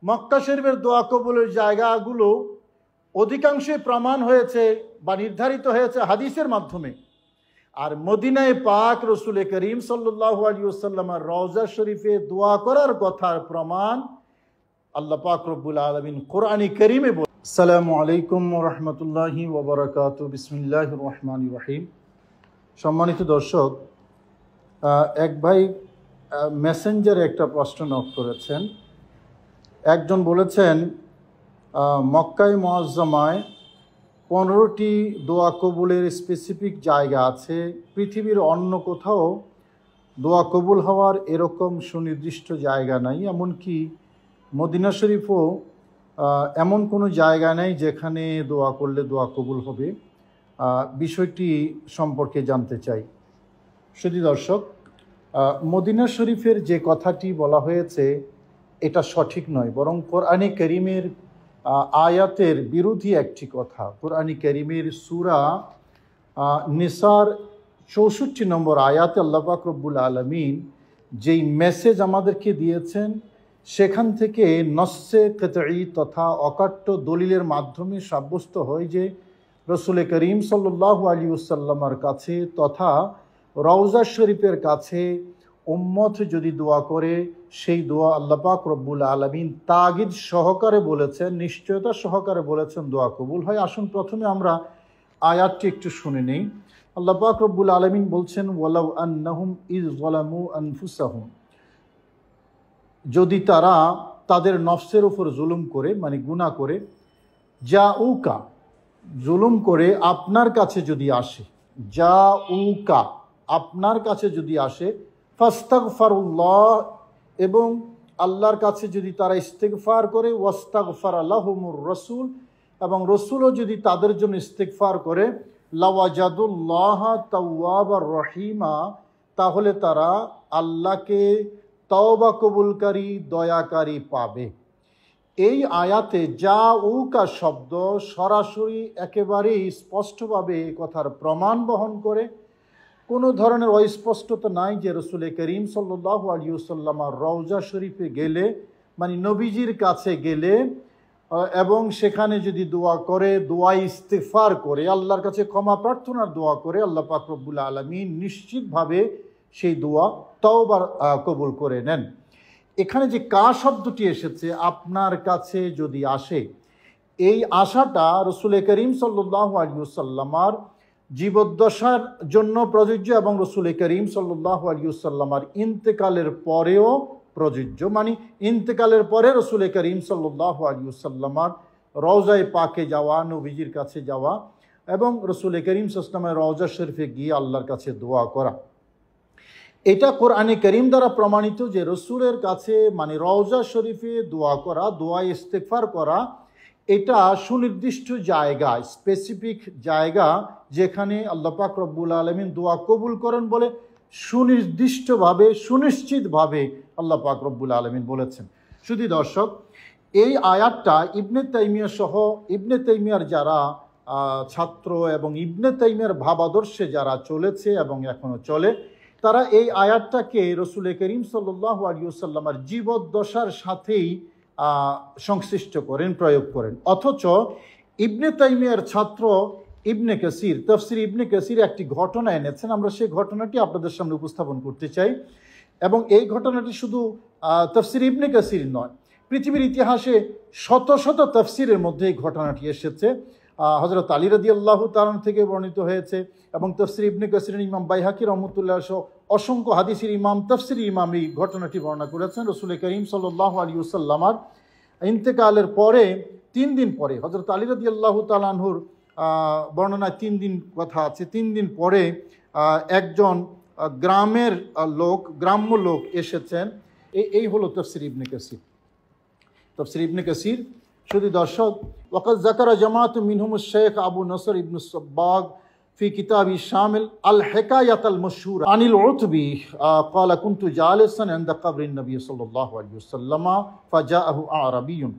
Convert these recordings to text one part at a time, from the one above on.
মক্কা শরীফের দোয়া কবুলের জায়গাগুলো অধিকাংশই প্রমাণ হয়েছে বা নির্ধারিত হয়েছে হাদিসের মাধ্যমে। আর মদিনায় পাক রসুল করিম সাল্লাল্লাহু আলাইহি ওয়াসাল্লামের রওজা শরীফে দোয়া করার কথার প্রমাণ আল্লাহ পাক রব্বুল আলামিন কোরআনে কারীমে বলেন। আসসালামু আলাইকুম ওয়া রাহমাতুল্লাহি ওয়া বারাকাতুহু। বিসমিল্লাহির রহমানির রহিম। সম্মানিত দর্শক, এক ভাই মেসেঞ্জারে একটা প্রশ্ন নক করেছেন। একজন বলেছেন মক্কায় মুআজ্জামায় 15টি দোয়া কবুলের স্পেসিফিক জায়গা আছে, পৃথিবীর অন্য কোথাও দোয়া কবুল হওয়ার এরকম সুনির্দিষ্ট জায়গা নাই, এমনকি মদিনা শরীফও এমন কোনো জায়গা নেই যেখানে দোয়া করলে দোয়া কবুল হবে। বিষয়টি সম্পর্কে জানতে চাই। শুধু দর্শক, মদিনা শরীফের যে কথাটি বলা হয়েছে এটা সঠিক নয়, বরং কোরআনে কারীমের আয়াতের বিরোধী একটি কথা। কোরআনে কারীমের সূরা নিসার 64 নম্বর আয়াতে আল্লাহ পাক রব্বুল আলামিন যেই মেসেজ আমাদেরকে দিয়েছেন সেখান থেকে নস্সে কতঈ তথা অকাট্য দলিলের মাধ্যমে সাব্যস্ত হয় যে রসুল করিম সাল্লাল্লাহু আলাইহি ওয়াসাল্লামের কাছে তথা রওজা শরীফের কাছে উম্মত যদি দোয়া করে সেই দোয়া আল্লাহ পাক রব্বুল আলামিন তাগিদ সহকারে বলেছেন, নিশ্চয়তা সহকারে বলেছেন দোয়া কবুল হয়। আসুন প্রথমে আমরা আয়াতটি একটু শুনে নেই। আল্লাহ পাক রব্বুল আলামিন বলছেন, ওয়ালাউ আন্নাহুম ইয যালামু আনফুসাহুম, যদি তারা তাদের নফসের উপর জুলুম করে, মানে গুনাহ করে, জাউকা, জুলুম করে আপনার কাছে যদি আসে, জাউকা, আপনার কাছে যদি আসে, ফাস্তাগফারুল্লাহ, এবং আল্লাহর কাছে যদি তারা ইস্তিগফার করে, ওয়াস্তাগফার লাহুমুর রাসূল, এবং রসুলও যদি তাদের জন্য ইস্তিগফার করে, লাওয়াজাদুল্লাহ তাওয়াবার রহিমা, তাহলে তারা আল্লাহকে তওবা কবুলকারী দয়াকারী পাবে। এই আয়াতে জাউকা শব্দ সরাসরি একেবারেই স্পষ্টভাবে এই কথার প্রমাণ বহন করে। কোনো ধরনের অস্পষ্টতা নাই যে রসুল করিম সাল্লাল্লাহু আলাইহি ওয়াসাল্লামের রওজা শরীফে গেলে, মানে নবীজির কাছে গেলে এবং সেখানে যদি দোয়া করে, দোয়া ইস্তিগফার করে, আল্লাহর কাছে ক্ষমা প্রার্থনার দোয়া করে, আল্লাহ পাক রব্বুল আলামিন নিশ্চিতভাবে সেই দোয়া তওবার কবুল করে নেন। এখানে যে কা শব্দটি এসেছে, আপনার কাছে যদি আসে, এই আশাটা রসুল করিম সাল্লাল্লাহু আলাইহি ওয়াসাল্লামের জীবদ্দশার জন্য প্রযোজ্য এবং রসুল করিম সাল্লাল্লাহু আলাইহি ওয়াসাল্লামের ইন্তেকালের পরেও প্রযোজ্য। মানে ইন্তেকালের পরে রসুল করিম সাল্লাল্লাহু আলাইহি ওয়াসাল্লামের রওজায়ে পাকে যাওয়া, নবীজির কাছে যাওয়া এবং রসুল করিম সাল্লাল্লাহু আলাইহি ওয়াসাল্লামের রওজা শরীফে গিয়ে আল্লাহর কাছে দোয়া করা, এটা কোরআনে কারীম দ্বারা প্রমাণিত যে রসুলের কাছে, মানে রওজা শরীফে দোয়া করা, দোয়া ইস্তিগফার করা, এটা সুনির্দিষ্ট জায়গা, স্পেসিফিক জায়গা যেখানে আল্লাহ পাক রব্বুল আলামিন দোয়া কবুল করেন বলে সুনির্দিষ্টভাবে, সুনিশ্চিতভাবে আল্লাহ পাক রব্বুল আলামিন বলেছেন। শুধু দর্শক, এই আয়াতটা ইবনে তাইমিয়া সহ ইবনে তাইমিয়ার যারা ছাত্র এবং ইবনে তাইমিয়ার ভাবাদর্শে যারা চলেছে এবং এখনও চলে, তারা এই আয়াতটাকে রসুল করিম সাল্লাল্লাহু আলাইহি ওয়াসাল্লামের জীবদ্দশার সাথেই সংশ্লিষ্ট করেন, প্রয়োগ করেন। অথচ ইবনে তাইমিয়ার ছাত্র ইবনে কাসির, তাফসির ইবনে কাসির একটি ঘটনা এনেছেন। আমরা সেই ঘটনাটি আপনাদের সামনে উপস্থাপন করতে চাই। এবং এই ঘটনাটি শুধু তাফসির ইবনে কাসির নয়, পৃথিবীর ইতিহাসে শত শত তাফসিরের মধ্যে এই ঘটনাটি এসেছে। হযরত আলী রাদিয়াল্লাহু তাআলা থেকে বর্ণিত হয়েছে এবং তাফসির ইবনে কাসিরের ইমাম বাইহাকি রহমতুল্লাহ সহ অসংখ্য হাদিসের ইমাম, তাফসিরি ইমাম এই ঘটনাটি বর্ণনা করেছেন। রসুল করিম সাল্লাল্লাহু আলাইহি ওয়াসাল্লামের ইন্তেকালের পরে 3 দিন পরে, হযরত আলী রাদিয়াল্লাহু তাআলা আনহুর বর্ণনায় 3 দিন কথা আছে, 3 দিন পরে একজন গ্রামের লোক, গ্রাম্য লোক এসেছেন। এই হলো তাফসির ইবনে কাসির। তাফসির ইবনে কাসির, শুধু দর্শক, ওয়াকাদ যাকারা জামাআত মিনহুম শেখ আবু নসর ইবনে সাব্বাগ ফি কিতাবি শামিল আল হিকায়াত আল মাশহুরা আনিল উতবি ক্বালা কুনতু জালিসান ইনদা কবরিন নবী সাল্লাল্লাহু আলাইহি ওয়াসাল্লাম ফাজাআহু আরাবিয়ুন।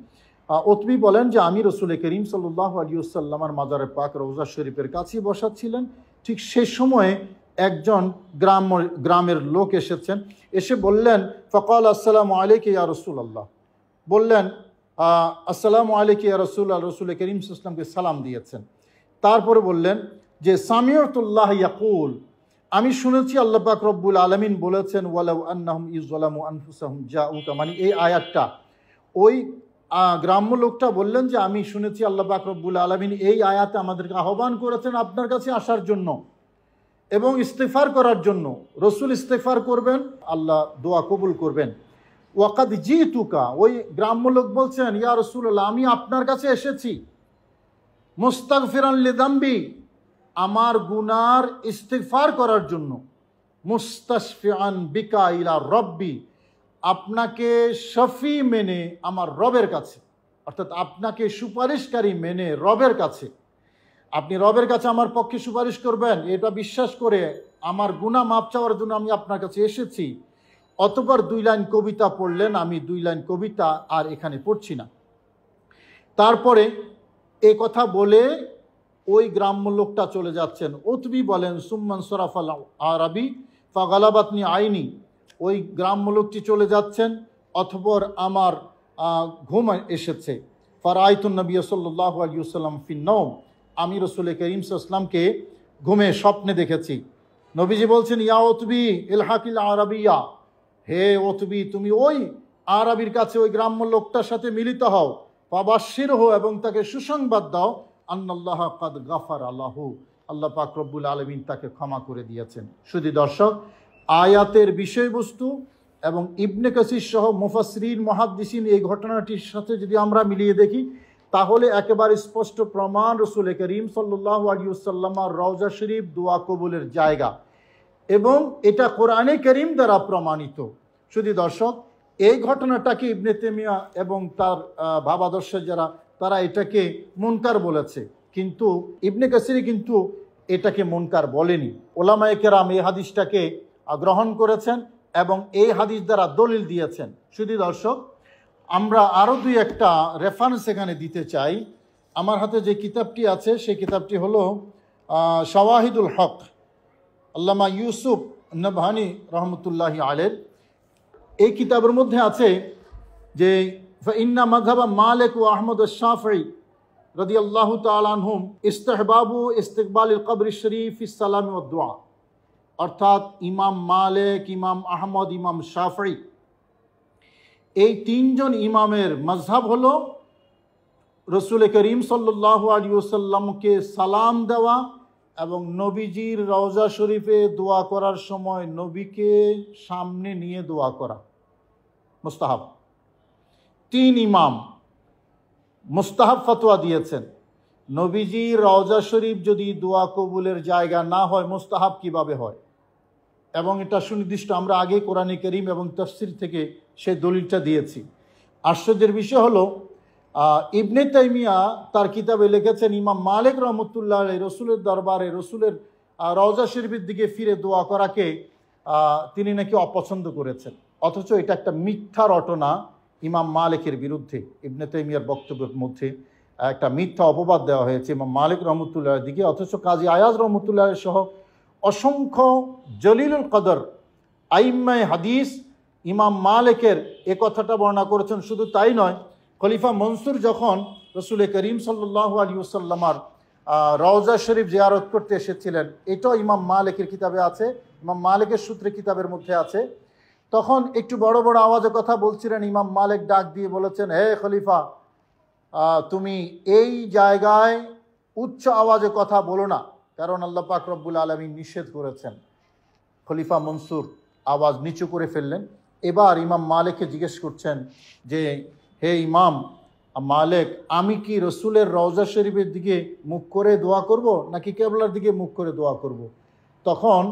উতবি বলেন যে আমি রসুল করিম সাল্লাল্লাহু আলাইহি ওয়াসাল্লামের মাজারে পাক রওজা শরীফের কাছে বসা ছিলেন। ঠিক সেই সময়ে একজন গ্রামের লোক এসেছেন, এসে বললেন, ফাকাল আসসালামু আলাইকা ইয়া রাসূলুল্লাহ, বললেন আসসালামু আলাইকুম ইয়া রাসূলুল্লাহ, রাসূল করিম সাল্লাল্লাহু আলাইহি ওয়াসাল্লামকে সালাম দিয়েছেন। তারপরে বললেন যে সামিউতুল্লাহ ইয়াকুল, আমি শুনেছি আল্লাহ পাক রব্বুল আলামিন বলেছেন ওয়ালাউ আন্নাহুম ইযলামু আনফুসাহুম জাউকা, মানে এই আয়াতটা ওই গ্রাম্য লোকটা বললেন যে আমি শুনেছি আল্লাহ পাক রব্বুল আলামিন এই আয়াতে আমাদেরকে আহ্বান করেছেন আপনার কাছে আসার জন্য এবং ইস্তেগফার করার জন্য। রসুল ইস্তেগফার করবেন, আল্লাহ দোয়া কবুল করবেন। ওয়াকাদ জিতুকা, ওই গ্রাম্য লোক বলছেন ইয়া রাসূলুল্লাহ, আমি আপনার কাছে এসেছি মুস্তাগফিরান লিযামবি, আমার গুনার ইস্তেগফার করার জন্য, মুস্তাশফিআন বিকা ইলা রব্বি, আপনাকে শফি মেনে আমার রবের কাছে, অর্থাৎ আপনাকে সুপারিশকারী মেনে রবের কাছে, আপনি রবের কাছে আমার পক্ষে সুপারিশ করবেন এটা বিশ্বাস করে আমার গুনাহ মাপ চাওয়ার জন্য আমি আপনার কাছে এসেছি। অতঃপর 2 লাইন কবিতা পড়লেন, আমি 2 লাইন কবিতা আর এখানে পড়ছি না। তারপরে এ কথা বলে ওই গ্রাম্য লোকটা চলে যাচ্ছেন। উতবি বলেন সুম্মান সরাফাল আরবি ফাগালাবাতনি আইনি, ওই গ্রাম্য লোকটি চলে যাচ্ছেন, অতঃপর আমার ঘুম এসেছে। ফারাআইতুন নবী সাল্লাল্লাহু আলাইহি ওয়াসাল্লাম ফিন-নওম, আমি রাসূল করিম সাল্লাল্লাহু আলাইহি ওয়াসাল্লামকে ঘুমে স্বপ্নে দেখেছি। নবীজি বলছেন ইয়া উতবি ইলহাকিল আরাবিয়া, হে উতবি তুমি ওই আরবির কাছে ওই গ্রাম্য লোকটার সাথে মিলিত হও, ফাবাশশিরহু, এবং তাকে সুসংবাদ দাও, আন্নাল্লাহ কাদ গাফারা লাহু, আল্লাহ পাক রব্বুল আলামিন তাকে ক্ষমা করে দিয়েছেন। শুধু দর্শক, আয়াতের বিষয়বস্তু এবং ইবনে কাসির সহ মুফাসসিরিন মুহাদ্দিসিন এই ঘটনাটির সাথে যদি আমরা মিলিয়ে দেখি তাহলে একেবারে স্পষ্ট প্রমাণ রাসূল করিম সাল্লাল্লাহু আলাইহি ওয়াসাল্লামের রওজা শরীফ দোয়া কবুলের জায়গা, এবং এটা কোরআনে কারীম দ্বারা প্রমাণিত। শুধু দর্শক, এই ঘটনাটাকে ইবনে তাইমিয়া এবং তার ভাবাদর্শ যারা, তারা এটাকে মুনকার বলেছে, কিন্তু ইবনে কাসির কিন্তু এটাকে মুনকার বলেনি। ওলামায়ে কেরাম এই হাদিসটাকে গ্রহণ করেছেন এবং এই হাদিস দ্বারা দলিল দিয়েছেন। শুধু দর্শক, আমরা আরও 2-1টা রেফারেন্স এখানে দিতে চাই। আমার হাতে যে কিতাবটি আছে সেই কিতাবটি হলো শাওয়াহিদুল হক, আল্লামা ইউসুফ নবহানি রহমতুল্লাহি আলাইহি। এই কিতাবের মধ্যে আছে যে ফাইন্না মাযহাবা মালিক ওয়া আহমদ ওয়া শাফিঈ রাদিয়াল্লাহু তাআলা আনহুম ইস্তিহবাবু ইস্তিকবালিল কবর শরীফ ফিস সালাম ওয়াদ দুআ, অর্থাৎ ইমাম মালিক, ইমাম আহমদ, ইমাম শাফিঈ, এই 3 জন ইমামের মাযহাব হলো রাসূল করিম সাল্লাল্লাহু আলাইহি ওয়াসাল্লামকে সালাম দেওয়া এবং নবীজির রওজা শরীফে দোয়া করার সময় নবীকে সামনে নিয়ে দোয়া করা মুস্তাহাব। 3 ইমাম মুস্তাহাব ফতোয়া দিয়েছেন। নবীজির রওজা শরীফ যদি দোয়া কবুলের জায়গা না হয় মুস্তাহাব কিভাবে হয়, এবং এটা সুনির্দিষ্ট আমরা আগে কোরআনে কারীম এবং তাফসীর থেকে সেই দলিলটা দিয়েছি। আশ্চর্যের বিষয় হলো ইবনে তাইমিয়া তার কিতাবে লিখেছেন ইমাম মালিক রহমতুল্লাহ আলাইহি রসুলের দরবারে রসুলের রওজা শরীফের দিকে ফিরে দোয়া করাকে তিনি নাকি অপছন্দ করেছেন, অথচ এটা একটা মিথ্যা রটনা ইমাম মালিকের বিরুদ্ধে। ইবনে তাইমিয়ার বক্তব্যের মধ্যে একটা মিথ্যা অপবাদ দেওয়া হয়েছে ইমাম মালিক রহমতুল্লাহের দিকে, অথচ কাজী আয়াজ রহমতুল্লাহ সহ অসংখ্য জলিলুল কদর আইম্মায়ে হাদিস ইমাম মালিকের এ কথাটা বর্ণনা করেছেন। শুধু তাই নয়, খলিফা মনসুর যখন রাসূল করিম সাল্লাল্লাহু আলাইহি ওয়াসাল্লামের রওজা শরীফ জিয়ারত করতে এসেছিলেন, এটাও ইমাম মালিকের কিতাবে আছে, ইমাম মালিকের সূত্রে কিতাবের মধ্যে আছে, তখন একটু বড় বড় আওয়াজে কথা বলছিলেন। ইমাম মালিক ডাক দিয়ে বলেছেন, হে খলিফা, তুমি এই জায়গায় উচ্চ আওয়াজে কথা বলো না, কারণ আল্লাহ পাক রব্বুল আলামিন নিষেধ করেছেন। খলিফা মনসুর আওয়াজ নিচু করে ফেললেন। এবার ইমাম মালিককে জিজ্ঞেস করছেন যে হে ইমাম মালিক, আমি কি রসুলের রওজা শরীফের দিকে মুখ করে দোয়া করব নাকি কিবলার দিকে মুখ করে দোয়া করব? তখন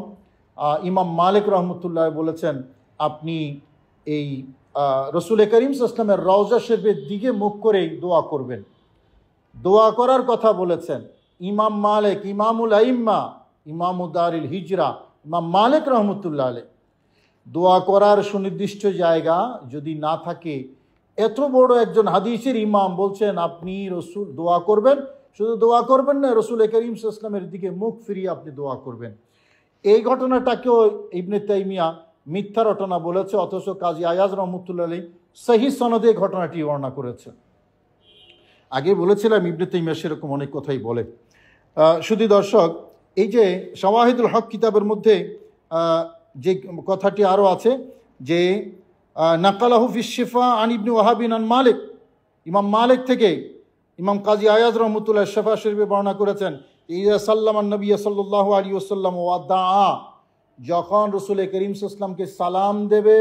ইমাম মালিক রহমতুল্লাহ বলেছেন, আপনি এই রসুল করিম সাল্লাল্লাহু আলাইহি ওয়াসাল্লামের রওজা শরীফের দিকে মুখ করেই দোয়া করবেন। দোয়া করার কথা বলেছেন ইমাম মালিক, ইমামুল আইম্মা, ইমামুদ্দারিল হিজরা, ইমাম মালিক রহমতুল্লাহ আলাইহি। দোয়া করার সুনির্দিষ্ট জায়গা যদি না থাকে, এত বড় একজন হাদিসের ইমাম বলছেন আপনি রসুল দোয়া করবেন, শুধু দোয়া করবেন না, রসুল করিম সাল্লাল্লাহু আলাইহি ওয়াসাল্লামের দিকে মুখ ফিরিয়ে আপনি দোয়া করবেন। এই ঘটনাটাকেও ইবনে তাইমিয়া মিথ্যা রটনা বলেছে, অথচ কাজী আয়াজ রহমতুল্লাহ আলাইহি সহিহ সনদে ঘটনাটি বর্ণনা করেছে। আগে বলেছিলাম ইবনে তাইমিয়া সেরকম অনেক কথাই বলে। শুধু দর্শক, এই যে শাওয়াহিদুল হক কিতাবের মধ্যে যে কথাটি আরও আছে যে নাকালাহু ফিশ শিফা আন ইবনে ওয়াহাবিন আন মালিক, ইমাম মালিক থেকে ইমাম কাজী আয়াজ রহমতুল্লাহ শিফা শরীফে বর্ণনা করেছেন, ইযা সাল্লামান নবী সাল্লাল্লাহু আলাইহি ওয়াসাল্লাম ওয়া দাআ, যখন রাসূল করিম সাল্লাল্লাহু আলাইহি ওয়াসাল্লামকে সালাম দেবে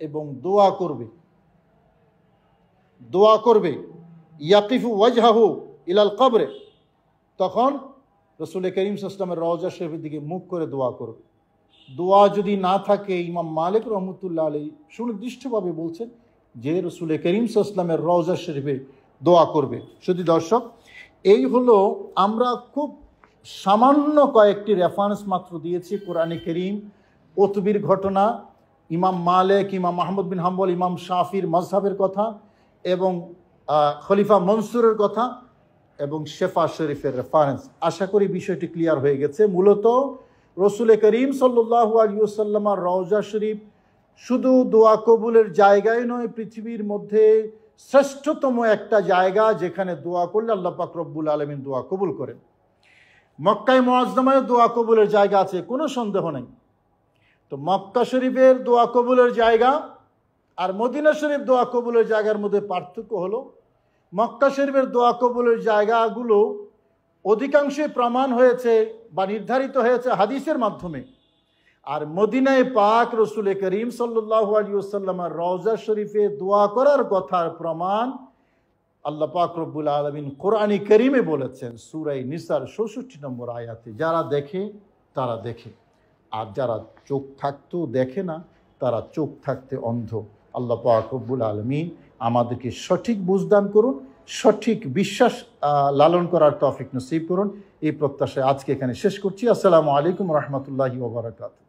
এবং দোয়া করবে ইয়াকিফু ওয়াজহাহু ইলাল কবরে, তখন রাসূল করিম সাল্লাল্লাহু আলাইহি ওয়াসাল্লামের রওজা শরীফের দিকে মুখ করে দোয়া করবে। দোয়া যদি না থাকে, ইমাম মালিক রহমতুল্লাহ আলাইহি সুনির্দিষ্টভাবে বলছেন যে রাসূল করিম সাল্লাল্লাহু আলাইহি ওয়াসাল্লামের রওজা শরীফে দোয়া করবে। শুধু দর্শক, এই হলো আমরা খুব সামান্য কয়েকটি রেফারেন্স মাত্র দিয়েছি। কোরআনে কারীম, উতবির ঘটনা, ইমাম মালিক, ইমাম আহমদ বিন হাম্বল, ইমাম শাফির মাজহাবের কথা, এবং খলিফা মনসুরের কথা, এবং শেফা শরীফের রেফারেন্স। আশা করি বিষয়টি ক্লিয়ার হয়ে গেছে। মূলত রাসূল করিম সাল্লাল্লাহু আলাইহি ওয়াসাল্লামের রওজা শরীফ শুধু দোয়া কবুলের জায়গায় নয়, পৃথিবীর মধ্যে শ্রেষ্ঠতম একটা জায়গা, যেখানে দোয়া করলে আল্লাহ পাক রব্বুল আলামিন দোয়া কবুল করেন। মক্কায় মুআজ্জামায় দোয়া কবুলের জায়গা আছে, কোনো সন্দেহ নেই। তো মক্কা শরীফের দোয়া কবুলের জায়গা আর মদিনা শরীফ দোয়া কবুলের জায়গার মধ্যে পার্থক্য হলো, মক্কা শরীফের দোয়া কবুলের জায়গাগুলো অধিকাংশই প্রমাণ হয়েছে বা নির্ধারিত হয়েছে হাদিসের মাধ্যমে, আর মদিনায় পাক রাসূল করিম সাল্লাল্লাহু আলাইহি ওয়াসাল্লামের রওজা শরীফে দোয়া করার কথার প্রমাণ আল্লাহ পাক রব্বুল আলামিন কোরআনে কারীমে বলেছেন সূরা নিসার ৬৬ নম্বর আয়াতে, যারা দেখে তারা দেখে, আর যারা চোখ থাকতেও দেখে না তারা চোখ থাকতে অন্ধ। আল্লাহ পাক রব্বুল আলামিন আমাদেরকে সঠিক বুঝদান করুন, সঠিক বিশ্বাস লালন করার তৌফিক নসিব করুন। এই প্রত্যাশায় আজকে এখানে শেষ করছি। আসসালামু আলাইকুম রহমতুল্লাহি ওয়া বারাকাতুহু।